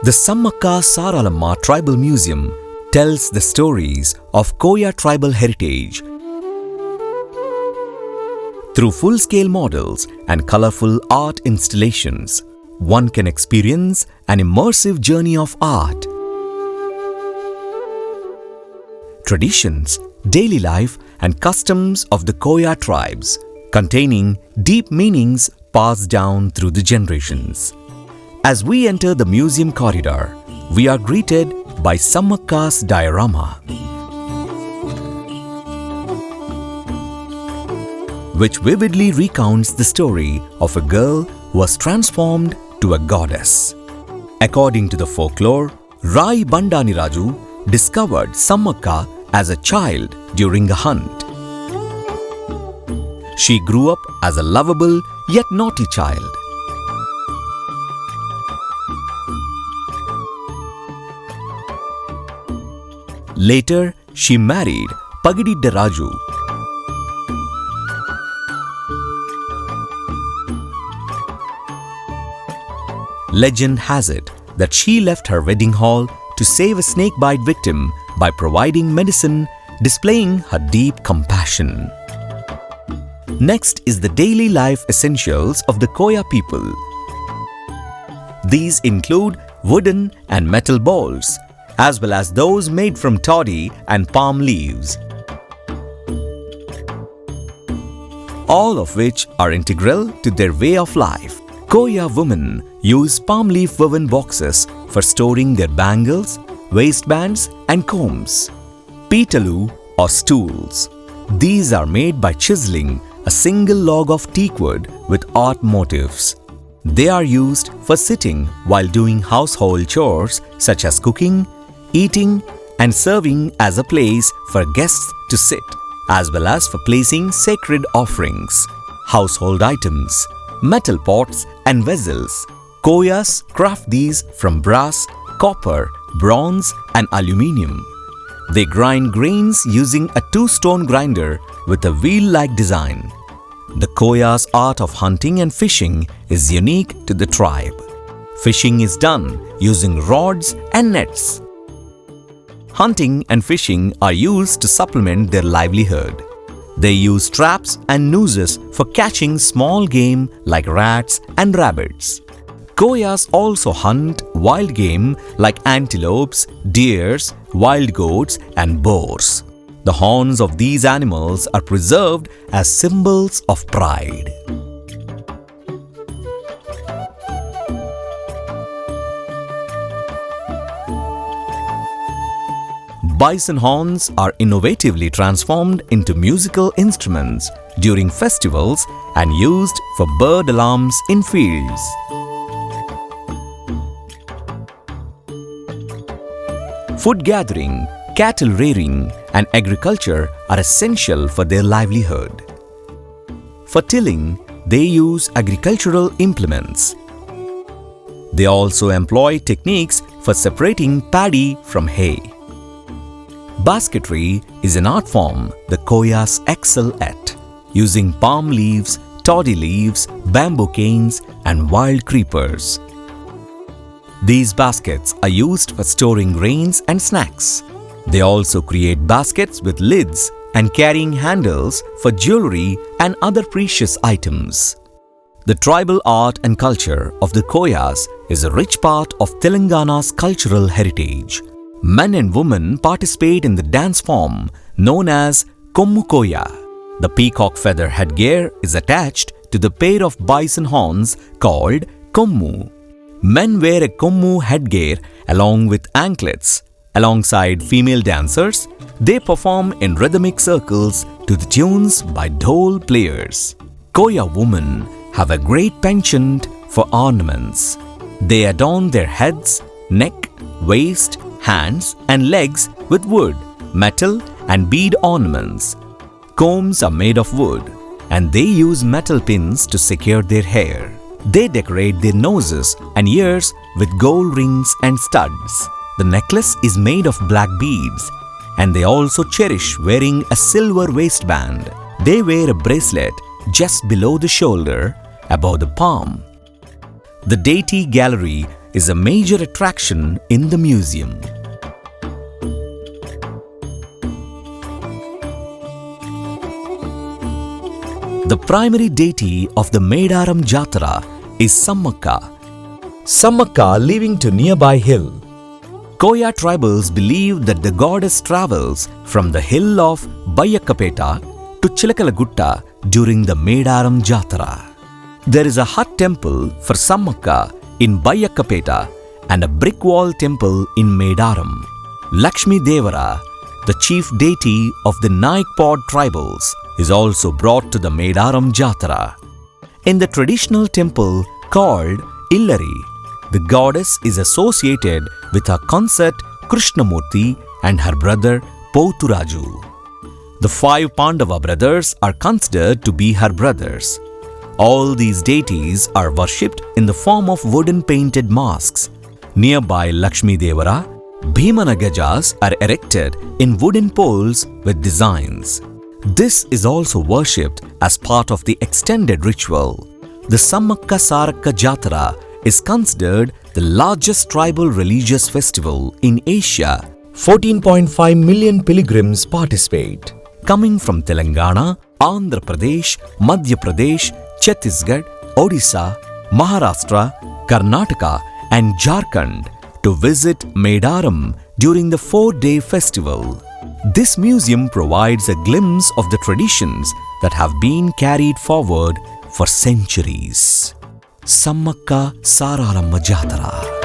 The Sammakka Sarakka Tribal Museum tells the stories of Koya tribal heritage through full-scale models and colorful art installations. One can experience an immersive journey of art, traditions, daily life and customs of the Koya tribes, containing deep meanings passed down through the generations. As we enter the museum corridor, we are greeted by Sammakka's diorama, which vividly recounts the story of a girl who was transformed to a goddess. According to the folklore, Rai Bandaniraju discovered Sammakka as a child during a hunt. She grew up as a lovable yet naughty child. Later, she married Pagididda Raju. Legend has it that she left her wedding hall to save a snakebite victim by providing medicine, displaying her deep compassion. Next is the daily life essentials of the Koya people. These include wooden and metal bowls, as well as those made from toddy and palm leaves, all of which are integral to their way of life. Koya women use palm leaf woven boxes for storing their bangles, waistbands and combs. Pitalu or stools. These are made by chiseling a single log of teak wood with art motifs. They are used for sitting while doing household chores such as cooking, eating and serving as a place for guests to sit, as well as for placing sacred offerings. Household items, metal pots and vessels. Koyas craft these from brass, copper, bronze and aluminium. They grind grains using a two-stone grinder with a wheel-like design. The Koya's art of hunting and fishing is unique to the tribe. Fishing is done using rods and nets. Hunting and fishing are used to supplement their livelihood. They use traps and nooses for catching small game like rats and rabbits. Koyas also hunt wild game like antelopes, deers, wild goats and boars. The horns of these animals are preserved as symbols of pride. Bison horns are innovatively transformed into musical instruments during festivals and used for bird alarms in fields. Food gathering, cattle rearing and agriculture are essential for their livelihood. For tilling, they use agricultural implements. They also employ techniques for separating paddy from hay. Basketry is an art form the Koyas excel at, using palm leaves, toddy leaves, bamboo canes and wild creepers. These baskets are used for storing grains and snacks. They also create baskets with lids and carrying handles for jewelry and other precious items. The tribal art and culture of the Koyas is a rich part of Telangana's cultural heritage. Men and women participate in the dance form known as Kommu Koya. The peacock feather headgear is attached to the pair of bison horns called Kommu. Men wear a Kommu headgear along with anklets. Alongside female dancers, they perform in rhythmic circles to the tunes by dhol players. Koya women have a great penchant for ornaments. They adorn their heads, neck, waist, hands and legs with wood, metal and bead ornaments. Combs are made of wood and they use metal pins to secure their hair. They decorate their noses and ears with gold rings and studs. The necklace is made of black beads and they also cherish wearing a silver waistband. They wear a bracelet just below the shoulder, above the palm. The deity gallery is a major attraction in the museum. The primary deity of the Medaram Jatara is Sammakka. Sammakka living to nearby hill. Koya tribals believe that the goddess travels from the hill of Bayakkapeta to Chilakalagutta during the Medaram Jatara. There is a hut temple for Sammakka in Bayakkapeta and a brick wall temple in Medaram. Lakshmi Devara, the chief deity of the Naikpod tribals, is also brought to the Medaram Jatara. In the traditional temple called Illari, the goddess is associated with her consort Krishnamurti and her brother Pouturaju. The 5 Pandava brothers are considered to be her brothers. All these deities are worshipped in the form of wooden painted masks. Nearby Lakshmi Devara, Bhimana Gajas are erected in wooden poles with designs. This is also worshipped as part of the extended ritual. The Sammakka Sarakka Jatara is considered the largest tribal religious festival in Asia. 14.5 million pilgrims participate, coming from Telangana, Andhra Pradesh, Madhya Pradesh, Chhattisgarh, Odisha, Maharashtra, Karnataka and Jharkhand to visit Medaram during the 4-day festival. This museum provides a glimpse of the traditions that have been carried forward for centuries. Sammakka Sarakka Jatara.